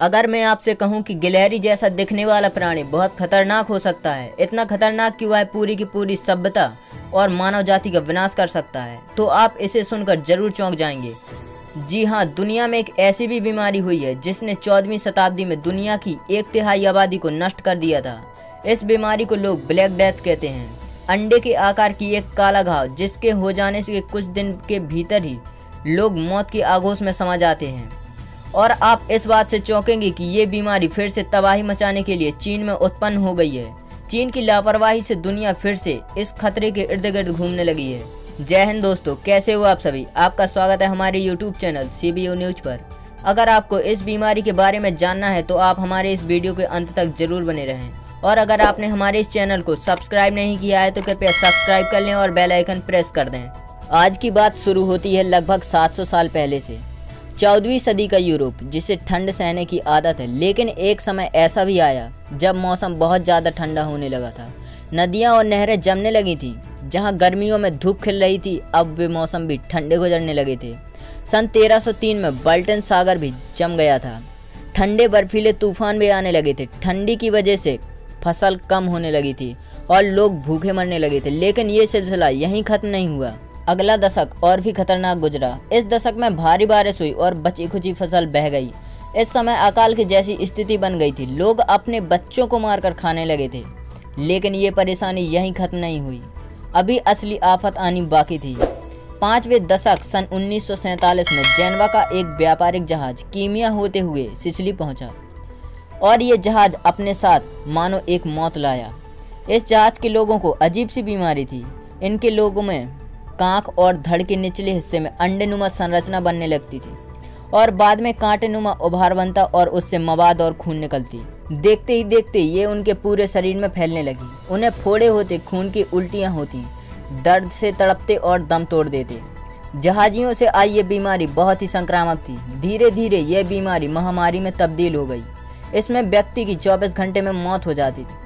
अगर मैं आपसे कहूं कि गिलहरी जैसा दिखने वाला प्राणी बहुत खतरनाक हो सकता है, इतना खतरनाक कि वह पूरी की पूरी सभ्यता और मानव जाति का विनाश कर सकता है, तो आप इसे सुनकर जरूर चौंक जाएंगे। जी हाँ, दुनिया में एक ऐसी भी बीमारी हुई है जिसने 14वीं शताब्दी में दुनिया की 1/3 आबादी को नष्ट कर दिया था। इस बीमारी को लोग ब्लैक डेथ कहते हैं। अंडे के आकार की एक काला घाव जिसके हो जाने से कुछ दिन के भीतर ही लोग मौत की आगोश में समा जाते हैं। और आप इस बात से चौंकेंगे कि ये बीमारी फिर से तबाही मचाने के लिए चीन में उत्पन्न हो गई है। चीन की लापरवाही से दुनिया फिर से इस खतरे के इर्द गिर्द घूमने लगी है। जय हिंद दोस्तों, कैसे हो आप सभी। आपका स्वागत है हमारे यूट्यूब चैनल CBO न्यूज पर। अगर आपको इस बीमारी के बारे में जानना है तो आप हमारे इस वीडियो के अंत तक जरूर बने रहें। और अगर आपने हमारे इस चैनल को सब्सक्राइब नहीं किया है तो कृपया सब्सक्राइब कर लें और बेल आइकन प्रेस कर दें। आज की बात शुरू होती है लगभग 700 साल पहले से। 14वीं सदी का यूरोप, जिसे ठंड सहने की आदत है, लेकिन एक समय ऐसा भी आया जब मौसम बहुत ज़्यादा ठंडा होने लगा था। नदियाँ और नहरें जमने लगी थी। जहाँ गर्मियों में धूप खिल रही थी, अब वे मौसम भी ठंडे गुजरने लगे थे। सन 1303 में बाल्टन सागर भी जम गया था। ठंडे बर्फीले तूफान भी आने लगे थे। ठंडी की वजह से फसल कम होने लगी थी और लोग भूखे मरने लगे थे। लेकिन ये सिलसिला यहीं खत्म नहीं हुआ। अगला दशक और भी खतरनाक गुजरा। इस दशक में भारी बारिश हुई और बची खुची फसल बह गई। इस समय अकाल की जैसी स्थिति बन गई थी। लोग अपने बच्चों को मारकर खाने लगे थे। लेकिन ये परेशानी यहीं खत्म नहीं हुई, अभी असली आफत आनी बाकी थी। 5वें दशक सन 1947 में जेनेवा का एक व्यापारिक जहाज कीमिया होते हुए सिसिली पहुंचा और ये जहाज अपने साथ मानो एक मौत लाया। इस जहाज के लोगों को अजीब सी बीमारी थी। इनके लोगों में कांख और धड़ के निचले हिस्से में अंडेनुमा संरचना बनने लगती थी और बाद में कांटेनुमा उभार बनता और उससे मवाद और खून निकलती। देखते ही देखते ये उनके पूरे शरीर में फैलने लगी। उन्हें फोड़े होते, खून की उल्टियां होती, दर्द से तड़पते और दम तोड़ देते। जहाजियों से आई ये बीमारी बहुत ही संक्रामक थी। धीरे धीरे यह बीमारी महामारी में तब्दील हो गई। इसमें व्यक्ति की 24 घंटे में मौत हो जाती थी।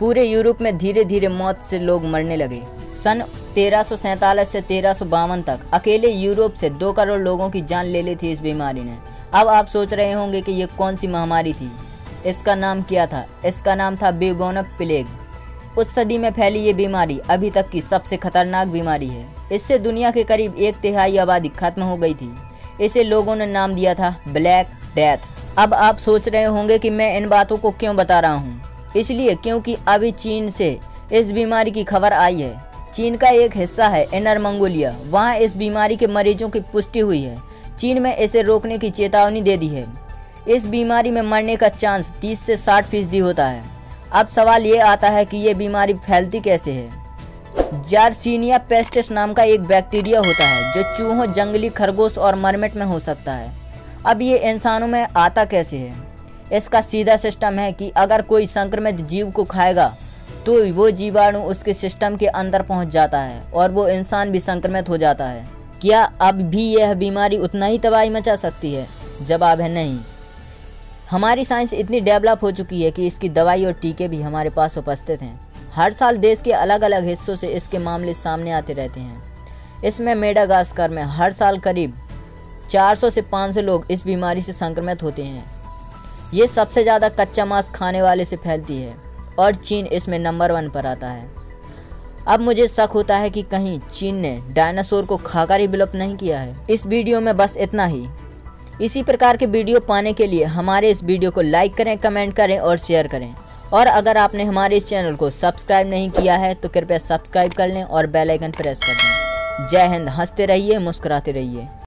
पूरे यूरोप में धीरे धीरे मौत से लोग मरने लगे। सन 1347 से 1352 तक अकेले यूरोप से 2 करोड़ लोगों की जान ले ली थी इस बीमारी ने। अब आप सोच रहे होंगे कि ये कौन सी महामारी थी, इसका नाम क्या था। इसका नाम था ब्यूबोनिक प्लेग। उस सदी में फैली ये बीमारी अभी तक की सबसे खतरनाक बीमारी है। इससे दुनिया के करीब 1/3 आबादी खत्म हो गई थी। इसे लोगों ने नाम दिया था ब्लैक डेथ। अब आप सोच रहे होंगे कि मैं इन बातों को क्यों बता रहा हूँ। इसलिए क्योंकि अभी चीन से इस बीमारी की खबर आई है। चीन का एक हिस्सा है इनर मंगोलिया, वहाँ इस बीमारी के मरीजों की पुष्टि हुई है। चीन में इसे रोकने की चेतावनी दे दी है। इस बीमारी में मरने का चांस 30 से 60% होता है। अब सवाल ये आता है कि ये बीमारी फैलती कैसे है। जार्सिनिया पेस्टिस नाम का एक बैक्टीरिया होता है जो चूहों, जंगली खरगोश और मरमेट में हो सकता है। अब ये इंसानों में आता कैसे है। इसका सीधा सिस्टम है कि अगर कोई संक्रमित जीव को खाएगा तो वो जीवाणु उसके सिस्टम के अंदर पहुंच जाता है और वो इंसान भी संक्रमित हो जाता है। क्या अब भी यह बीमारी उतना ही तबाही मचा सकती है? जवाब है नहीं। हमारी साइंस इतनी डेवलप हो चुकी है कि इसकी दवाई और टीके भी हमारे पास उपस्थित हैं। हर साल देश के अलग अलग हिस्सों से इसके मामले सामने आते रहते हैं। इसमें मेडागास्कर में हर साल करीब 400 से 500 लोग इस बीमारी से संक्रमित होते हैं। ये सबसे ज़्यादा कच्चा मांस खाने वाले से फैलती है और चीन इसमें नंबर 1 पर आता है। अब मुझे शक होता है कि कहीं चीन ने डायनासोर को खाकर ही विलुप्त नहीं किया है। इस वीडियो में बस इतना ही। इसी प्रकार के वीडियो पाने के लिए हमारे इस वीडियो को लाइक करें, कमेंट करें और शेयर करें। और अगर आपने हमारे इस चैनल को सब्सक्राइब नहीं किया है तो कृपया सब्सक्राइब कर लें और बेल आइकन प्रेस कर दें। जय हिंद। हंसते रहिए, मुस्कुराते रहिए।